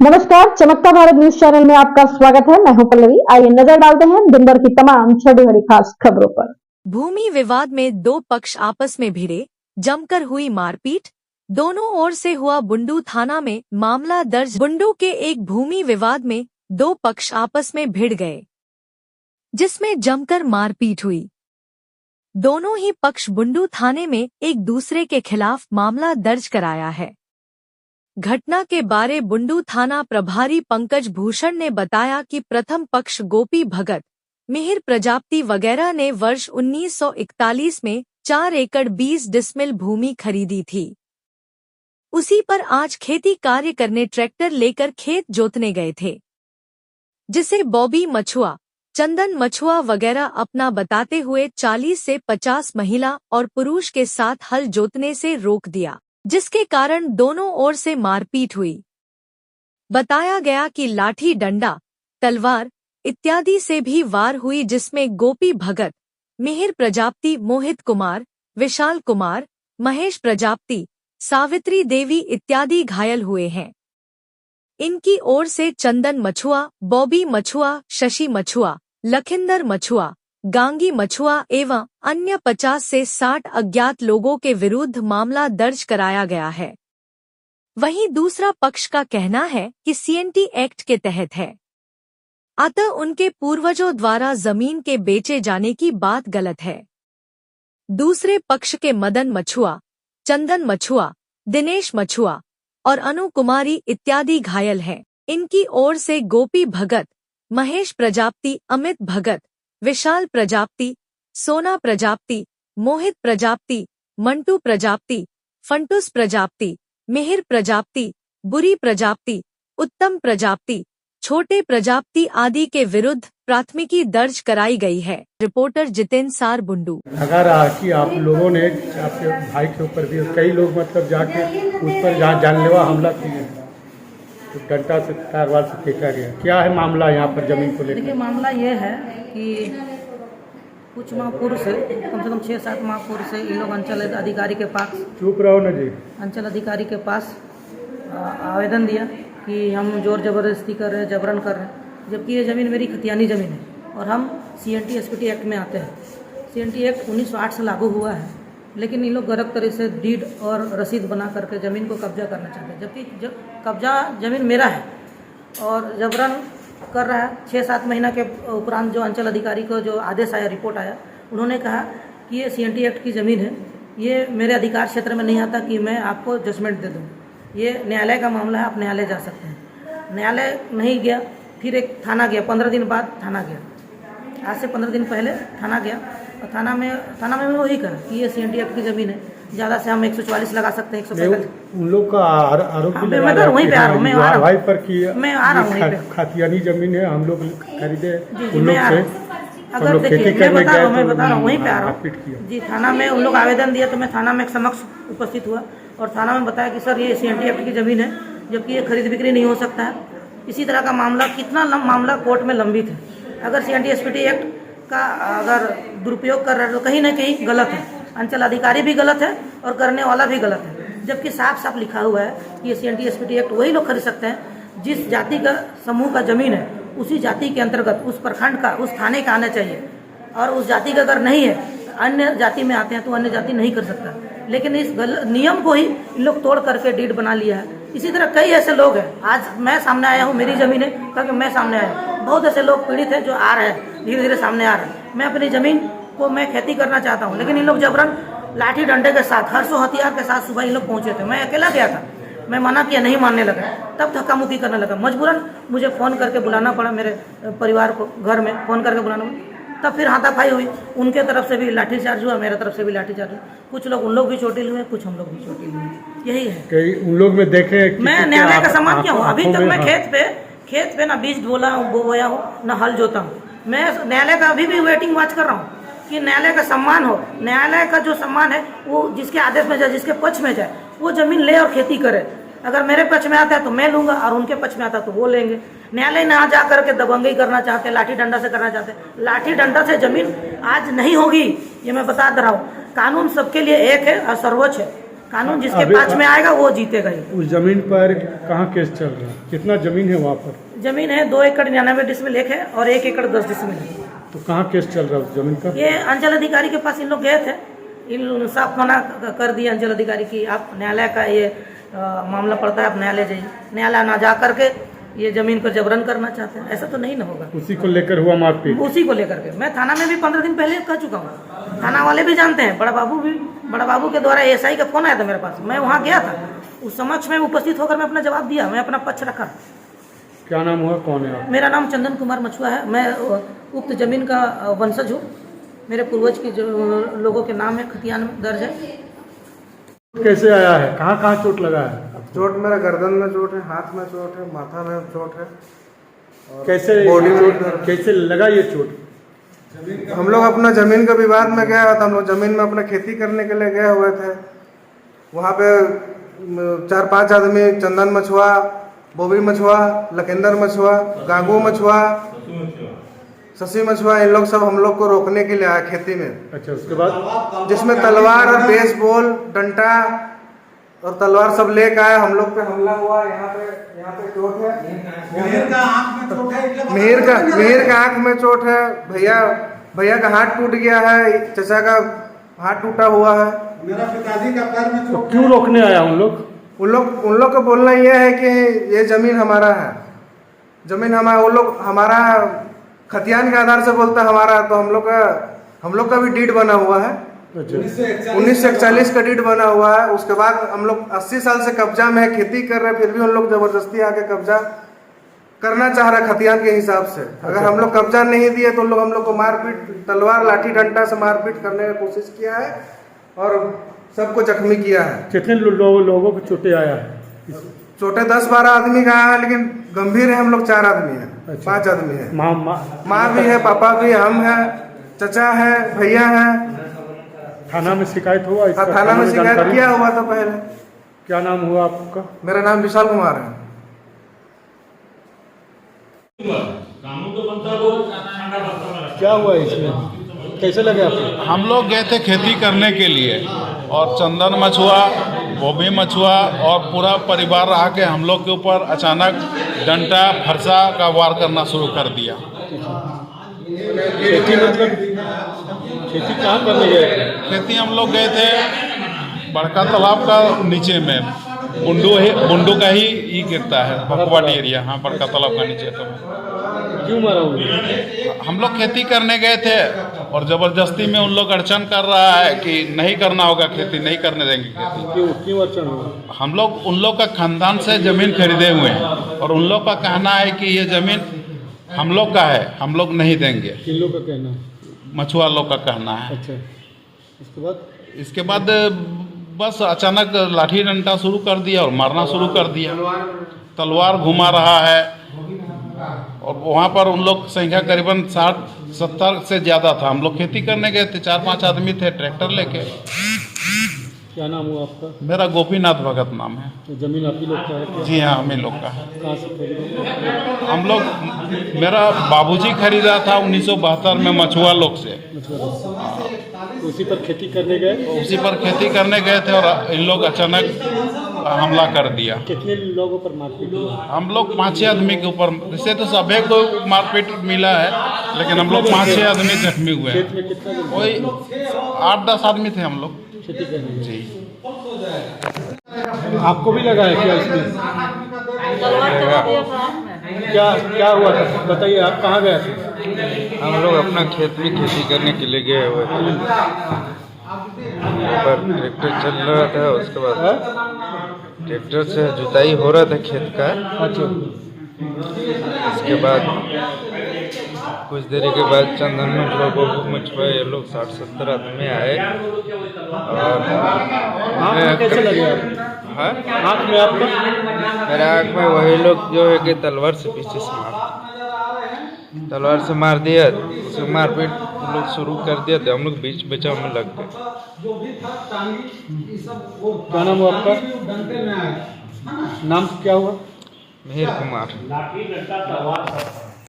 नमस्कार, चमकता Bharat news channel में आपका स्वागत है। मैं हूं पल्लवी। आइए नजर डालते हैं दिन भर की तमाम छोटी बड़ी खास खबरों पर। भूमि विवाद में दो पक्ष आपस में भिड़े, जमकर हुई मारपीट। दोनों ओर से हुआ बुंडू थाना में मामला दर्ज। बुंडू के एक भूमि विवाद में दो पक्ष आपस में भिड़ गए, जिसमें जमकर मारपीट हुई। दोनों ही पक्ष बुंडू थाने में एक दूसरे के खिलाफ मामला दर्ज कराया है। घटना के बारे बुंडू थाना प्रभारी पंकज भूषण ने बताया कि प्रथम पक्ष गोपी भगत, मिहिर प्रजापति वगैरह ने वर्ष 1941 में 4 एकड़ 20 डिसमिल भूमि खरीदी थी। उसी पर आज खेती कार्य करने ट्रैक्टर लेकर खेत जोतने गए थे, जिसे बॉबी मछुआ, चंदन मछुआ वगैरह अपना बताते हुए 40 से 50 महिला और पुरुष के साथ हल जोतने से रोक दिया, जिसके कारण दोनों ओर से मारपीट हुई। बताया गया कि लाठी डंडा, तलवार इत्यादि से भी वार हुई, जिसमें गोपी भगत, मिहिर प्रजापति, मोहित कुमार, विशाल कुमार, महेश प्रजापति, सावित्री देवी इत्यादि घायल हुए हैं। इनकी ओर से चंदन मछुआ, बॉबी मछुआ, शशि मछुआ, लखिंदर मछुआ, गांगी मछुआ एवं अन्य 50 से 60 अज्ञात लोगों के विरुद्ध मामला दर्ज कराया गया है। वहीं दूसरा पक्ष का कहना है कि सीएनटी एक्ट के तहत है, अतः उनके पूर्वजों द्वारा जमीन के बेचे जाने की बात गलत है। दूसरे पक्ष के मदन मछुआ, चंदन मछुआ, दिनेश मछुआ और अनु कुमारी इत्यादि घायल हैं। इनकी ओर से गोपी भगत, महेश प्रजापति, अमित भगत, विशाल प्रजापति, सोना प्रजापति, मोहित प्रजापति, मंटू प्रजापति, फंटूस प्रजापति, मिहिर प्रजापति, बुरी प्रजापति, उत्तम प्रजापति, छोटे प्रजापति आदि के विरुद्ध प्राथमिकी दर्ज कराई गई है। रिपोर्टर जितेंद्र सार, बुंडू। लगा रहा कि आप लोगों ने आपके भाई के ऊपर भी कई लोग मतलब जाके उस पर जानलेवा हमला किए, तो डंडा से तलवार से फेंका गया। क्या है मामला यहाँ पर जमीन को लेकर? देखिए, मामला ये है कि कुछ माह पूर्व से, कम से कम 6-7 माह पूर्व से ये लोग अंचल अधिकारी के पास, चुप रहो ना जी, अंचल अधिकारी के पास आवेदन दिया कि हम जोर जबरदस्ती कर रहे हैं, जबरन कर रहे हैं, जबकि ये ज़मीन मेरी खतियानी ज़मीन है और हम सीएनटी एसपीटी एक्ट में आते हैं। सीएनटी एक्ट 1908 से लागू हुआ है, लेकिन ये लोग गलत तरह से डीड और रसीद बना करके ज़मीन को कब्जा करना चाहते हैं, जबकि कब्जा ज़मीन मेरा है और जबरन कर रहा है। 6-7 महीना के उपरांत जो अंचल अधिकारी को जो आदेश आया, रिपोर्ट आया, उन्होंने कहा कि ये सीएनटी एक्ट की ज़मीन है, ये मेरे अधिकार क्षेत्र में नहीं आता कि मैं आपको जजमेंट दे दूँ, ये न्यायालय का मामला है, आप न्यायालय जा सकते हैं। न्यायालय नहीं गया, फिर एक थाना गया, 15 दिन बाद थाना गया। आज से 15 दिन पहले थाना गया और थाना में वही कहा कि ये सीएनटी एक्ट की ज़मीन है, ज़्यादा से हम 144 लगा सकते हैं, 145। उन लोग का आरोप भी लगा मैं वहीं पे आ रहा हूँ, मैं आ रहा हूँ। खतियानी जमीन है, हम लोग खरीदे उन मैं लोग आ से। रहा हूँ। अगर देखिए, मैं बता रहा हूँ, वहीं पे आ रहा हूँ जी। थाना में उन लोग आवेदन दिया तो मैं थाना में समक्ष उपस्थित हुआ और थाना में बताया कि सर ये सीएनटी एक्ट की ज़मीन है, जबकि ये खरीद बिक्री नहीं हो सकता है। इसी तरह का मामला, कितना मामला कोर्ट में लंबित है। अगर सीएनटी एसपीटी एक्ट का अगर दुरुपयोग कर रहे हैं तो कहीं ना कहीं गलत है, अंचल अधिकारी भी गलत है और करने वाला भी गलत है, जबकि साफ साफ लिखा हुआ है कि ये सीएनटी एसपीटी एक्ट वही लोग खरीद सकते हैं जिस जाति का समूह का ज़मीन है, उसी जाति के अंतर्गत उस प्रखंड का, उस थाने का आना चाहिए, और उस जाति का अगर नहीं है, अन्य जाति में आते हैं तो अन्य जाति नहीं कर सकता। लेकिन इस नियम को ही इन लोग तोड़ करके डीड बना लिया है। इसी तरह कई ऐसे लोग हैं, आज मैं सामने आया हूँ, मेरी ज़मीन है करके मैं सामने आया हूँ। बहुत ऐसे लोग पीड़ित हैं जो आ रहे हैं, धीरे धीरे सामने आ रहे हैं। मैं अपनी ज़मीन को मैं खेती करना चाहता हूँ, लेकिन इन लोग जबरन लाठी डंडे के साथ, हर्षो हथियार के साथ सुबह इन लोग पहुँचे थे। मैं अकेला गया था, मैं मना किया, नहीं मानने लगा, तब धक्का मुक्की करने लगा। मजबूरन मुझे फ़ोन करके बुलाना पड़ा, मेरे परिवार को घर में फ़ोन करके बुलाना पड़ा। तब फिर हाथापाई हुई, उनके तरफ से भी लाठीचार्ज हुआ, मेरे तरफ से भी लाठीचार्ज हुआ। कुछ लोग, उन लोग भी चोटिल हुए, कुछ हम लोग भी चोटिल हुए। यही है। कई उन लोग में देखे मैं न्यायालय का सम्मान किया हूँ। अभी तक मैं खेत पे ना बीज बोया हूँ, ना हल जोता हूँ। मैं न्यायालय का अभी भी वेटिंग वॉच कर रहा हूँ कि न्यायालय का सम्मान हो। न्यायालय का जो सम्मान है वो जिसके आदेश में जाए, जिसके पक्ष में जाए, वो जमीन ले और खेती करे। अगर मेरे पक्ष में आता है तो मैं लूंगा और उनके पक्ष में आता है तो वो लेंगे। न्यायालय ना जा करके दबंगई करना चाहते, लाठी डंडा से करना चाहते। लाठी डंडा से जमीन आज नहीं होगी, ये मैं बता दे रहा हूँ। कानून सबके लिए एक है और सर्वोच्च है। कानून जिसके अभी- पक्ष में आएगा वो जीतेगा ही। उस जमीन पर कहाँ केस चल रहा है? कितना जमीन है वहाँ पर? जमीन है 2 एकड़ 99 डिसमिल एक है और 1 एकड़ 10 डिसमिल है। तो कहाँ केस चल रहा है उस जमीन का? ये अंचल अधिकारी के पास इन लोग गए थे, इन साफ मना कर दिया अंचल अधिकारी की आप न्यायालय का ये मामला पड़ता है, आप न्यायालय जाइए। न्यायालय ना जा करके ये जमीन को जबरन करना चाहते हैं, ऐसा तो नहीं ना होगा। उसी को लेकर हुआ मारपीट? उसी को लेकर के मैं थाना में भी 15 दिन पहले कह चुका हूँ, थाना वाले भी जानते हैं, बड़ा बाबू के द्वारा एसआई का फोन आया था मेरे पास, मैं वहाँ गया था, उस समक्ष में उपस्थित होकर मैं अपना जवाब दिया, मैं अपना पक्ष रखा। क्या नाम हुआ, कौन है आप? मेरा नाम चंदन कुमार मछुआ है, मैं उक्त जमीन का वंशज हूँ, मेरे पूर्वज के जो लोगों के नाम है खतियान में दर्ज है। कैसे आया है, कहाँ कहाँ चोट लगा है? चोट मेरा गर्दन में चोट है, हाथ में चोट है, माथा में चोट है। कैसे बॉडी में चोट, कैसे लगा ये चोट? हम लोग अपना जमीन के विवाद में गया था, हम लोग जमीन में अपना खेती करने के लिए गए हुए थे। वहाँ पे 4-5 आदमी, चंदन मछुआ, बोबी मछुआ, लखिंदर मछुआ, गांगू मछुआ, शशि मछुआ, इन लोग सब हम लोग को रोकने के लिए आए खेती में। अच्छा, उसके बाद? जिसमें तलवार और बेसबॉल, डंडा और तलवार सब लेकर आए, हम लोग पे हमला हुआ। यहाँ पे चोट है, मिहिर का आंख में चोट है, भैया का हाथ टूट गया है, चचा का हाथ टूटा हुआ है। मेरा पिताजी का पैर में तो क्यों रोकने आया उन लोग? उन लोग का बोलना यह है कि ये जमीन हमारा है, जमीन हमारा, उन लोग हमारा खतियान के आधार से बोलता हमारा, तो हम लोग का भी डीड बना हुआ है। 1941 का डीड बना हुआ है। उसके बाद हम लोग 80 साल से कब्जा में है, खेती कर रहे हैं, फिर भी उन लोग जबरदस्ती आके कब्जा करना चाह रहा है खतियान के हिसाब से। अगर हम लोग कब्जा नहीं दिए तो हम लोग को मारपीट, तलवार लाठी डंडा से मारपीट करने की कोशिश किया है और सबको जख्मी किया है। कितने लोगों को चोटें आया है? चोटें 10-12 आदमी का है, लेकिन गंभीर है हम लोग 4 आदमी हैं। अच्छा। 5 आदमी है, माँ भी है, पापा भी, हम है, चचा है, भैया है। थाना में शिकायत हुआ इसका? थाना में शिकायत किया हुआ था पहले। क्या नाम हुआ आपका? मेरा नाम विशाल कुमार है। क्या हुआ इसमें, कैसे लगे आपको? हम लोग गए थे खेती करने के लिए और चंदन मछुआ, बोबी मछुआ और पूरा परिवार आके हम लोग के ऊपर अचानक डंडा फरसा का वार करना शुरू कर दिया। खेती खेती कहाँ करने गए थे? खेती हम लोग गए थे बड़का तालाब का नीचे में, बुंडू का ही गिरता है, बकवाटी एरिया। हाँ, बड़का तालाब का नीचे। तो क्यों मारा उन्हें? हम लोग खेती करने गए थे और जबरदस्ती में उन लोग अड़चन कर रहा है कि नहीं करना होगा खेती, नहीं करने देंगे खेती। क्यों अड़चन हुआ? हम लोग उन लोग का खानदान से जमीन खरीदे हुए हैं और उन लोग का कहना है कि ये जमीन हम लोग का है, हम लोग नहीं देंगे। किन लोग का कहना है? मछुआ लोग का कहना है। अच्छा, इसके बाद बस अचानक लाठी डंडा शुरू कर दिया और मारना शुरू कर दिया। तलवार घुमा रहा है और वहाँ पर उन लोग संख्या करीबन 60-70 से ज़्यादा था। हम लोग खेती करने गए थे, 4-5 आदमी थे ट्रैक्टर लेके। क्या नाम हुआ आपका? मेरा गोपीनाथ भगत नाम है। तो जमीन आप ही लोग का है? जी हाँ, हम ही लोग का है। कहाँ से खरीदे? हम लोग, मेरा बाबूजी खरीदा था 1972 में मछुआ लोग से। उसी पर खेती करने गए? उसी पर खेती करने गए थे और इन लोग अचानक हमला कर दिया। कितने लोगों पर मारपीट हुआ? हम लोग 5-6 आदमी के ऊपर, इससे तो सभी को मारपीट मिला है, लेकिन हम लोग 5-6 आदमी जख्मी हुए खेत हैं। में कितना जन? वही 8-10 आदमी थे हम लोग। खेती करने? जी। आपको भी लगा है क्या इसमें? क्या हुआ था बताइए, आप कहाँ गए थे? हम लोग अपना खेत में खेती करने के लिए गए हुए थे। पर ट्रैक्टर चल रहा था, उसके बाद ट्रैक्टर से जुताई हो रहा था खेत का। अच्छा, इसके बाद कुछ देरी के बाद चंदन मछुआ, बोबू मछुआ, ये लोग 60-70 आदमी आए और आँख में कैसे लगे आप? हाँ, आँख में आपका? मेरे आँख में वही लोग जो है कि तलवार से पीछे से मार दिया, उसे मारपीट लोग शुरू कर दिया, तो हम लोग बीच बचाव में लग गए। क्या नाम हुआ आपका? नाम क्या हुआ? मिहिर कुमार।